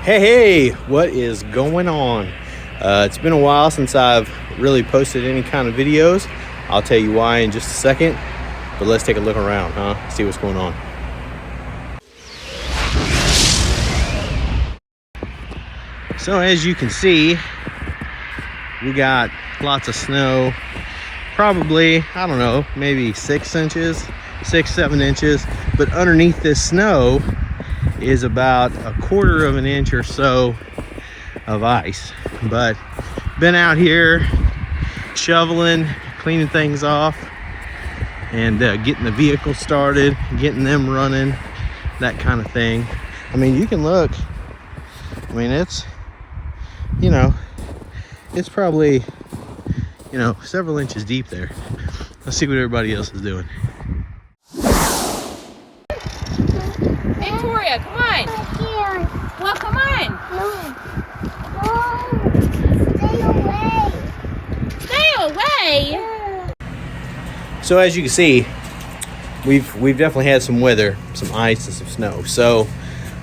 Hey, what is going on? It's been a while since I've really posted any kind of videos. I'll tell you why in just a second, but let's take a look around, see what's going on. So as you can see, we got lots of snow, probably, I don't know, maybe 6 inches, 7 inches, but underneath this snow is about 1/4 of an inch or so of ice. But been out here shoveling, cleaning things off, and getting the vehicle started, getting them running, that kind of thing. I mean, you can look, I mean, it's, you know, it's probably, you know, several inches deep there. Let's see what everybody else is doing. Victoria, come on. Well, come on. No. Stay away. So as you can see, we've definitely had some weather, some ice and some snow. So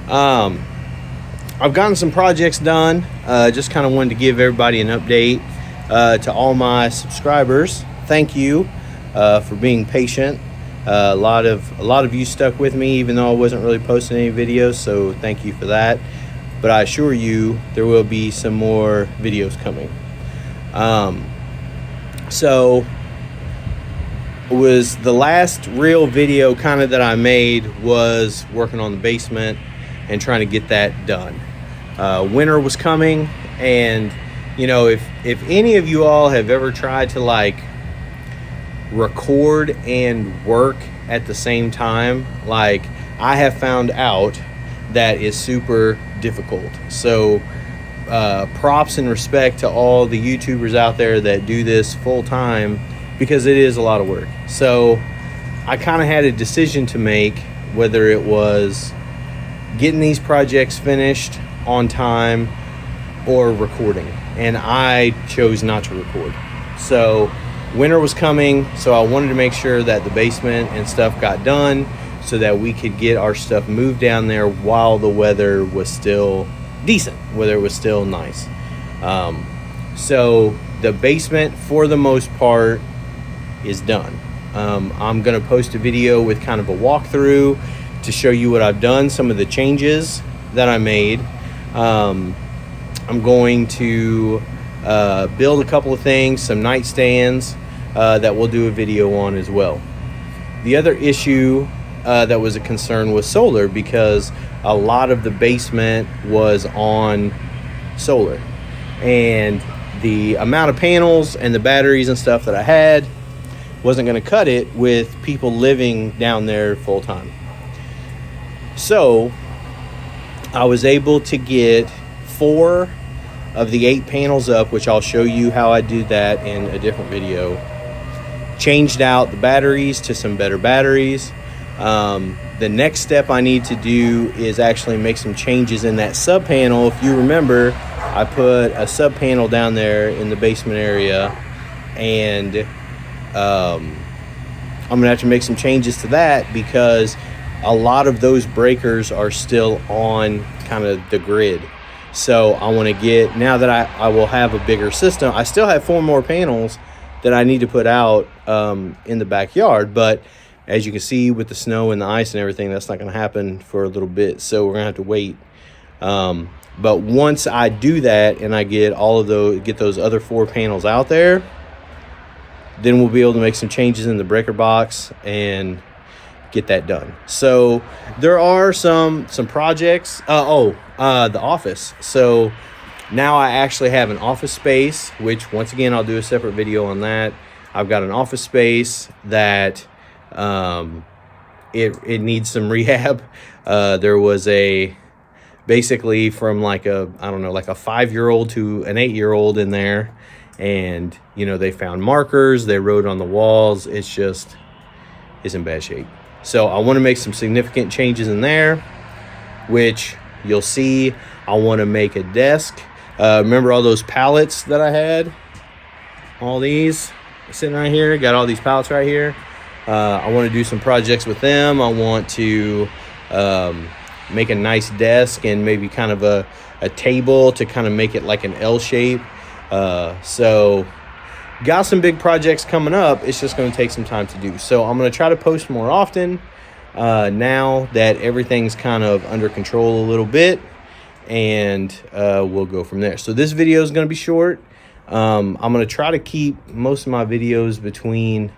I've gotten some projects done. Just kind of wanted to give everybody an update. To all my subscribers, thank you for being patient. A lot of you stuck with me even though I wasn't really posting any videos, so thank you for that. But I assure you there will be some more videos coming. So was the last real video kind of that I made was working on the basement and trying to get that done. Winter was coming, and you know, if any of you all have ever tried to like record and work at the same time, like I have found out that is super difficult. So props and respect to all the YouTubers out there that do this full time, because it is a lot of work. So I kind of had a decision to make, whether it was getting these projects finished on time or recording, and I chose not to record. So winter was coming, so I wanted to make sure that the basement and stuff got done so that we could get our stuff moved down there while the weather was still decent, whether it was still nice. So the basement, for the most part, is done. I'm gonna post a video with kind of a walkthrough to show you what I've done, some of the changes that I made. I'm going to build a couple of things, some nightstands that we'll do a video on as well. The other issue that was a concern was solar, because a lot of the basement was on solar, and the amount of panels and the batteries and stuff that I had wasn't going to cut it with people living down there full time. So I was able to get 4 of the 8 panels up, which I'll show you how I do that in a different video. Changed out the batteries to some better batteries. The next step I need to do is actually make some changes in that sub panel. If you remember, I put a sub panel down there in the basement area, and I'm gonna have to make some changes to that, because a lot of those breakers are still on kind of the grid. So I want to get, now that I will have a bigger system, I still have 4 more panels that I need to put out in the backyard, but as you can see with the snow and the ice and everything, that's not going to happen for a little bit, so we're going to have to wait. But once I do that and I get those other 4 panels out there, then we'll be able to make some changes in the breaker box and get that done. So there are some projects. The office. So now I actually have an office space, which once again I'll do a separate video on that. I've got an office space that it needs some rehab. There was basically from like a 5-year-old to an 8-year-old in there, and you know, they found markers, they wrote on the walls. It's in bad shape. So I want to make some significant changes in there, which you'll see. I want to make a desk. Remember all those pallets that I had? All these sitting right here. Got all these pallets right here. I want to do some projects with them. I want to make a nice desk and maybe kind of a table to kind of make it like an L shape. So got some big projects coming up. It's just going to take some time to do. So I'm going to try to post more often now that everything's kind of under control a little bit, and we'll go from there. So this video is going to be short. I'm going to try to keep most of my videos between,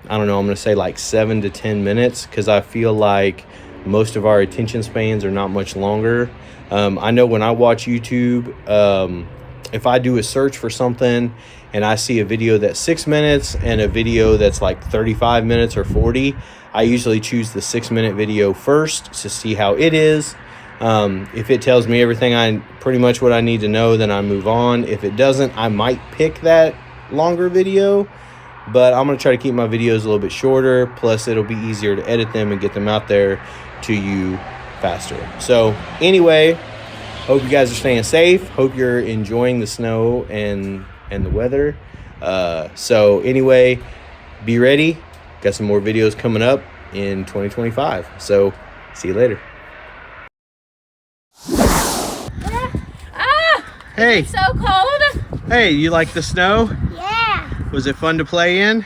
I don't know, I'm going to say like 7 to 10 minutes, because I feel like most of our attention spans are not much longer. I know when I watch YouTube, if I do a search for something and I see a video that's 6 minutes and a video that's like 35 minutes or 40, I usually choose the 6-minute video first to see how it is. If it tells me everything pretty much what I need to know, then I move on. If it doesn't, I might pick that longer video, but I'm going to try to keep my videos a little bit shorter. Plus it'll be easier to edit them and get them out there to you faster. So anyway, hope you guys are staying safe. Hope you're enjoying the snow and the weather. So anyway, be ready. Got some more videos coming up in 2025. So see you later. Hey. So cold. Hey, you like the snow? Yeah. Was it fun to play in?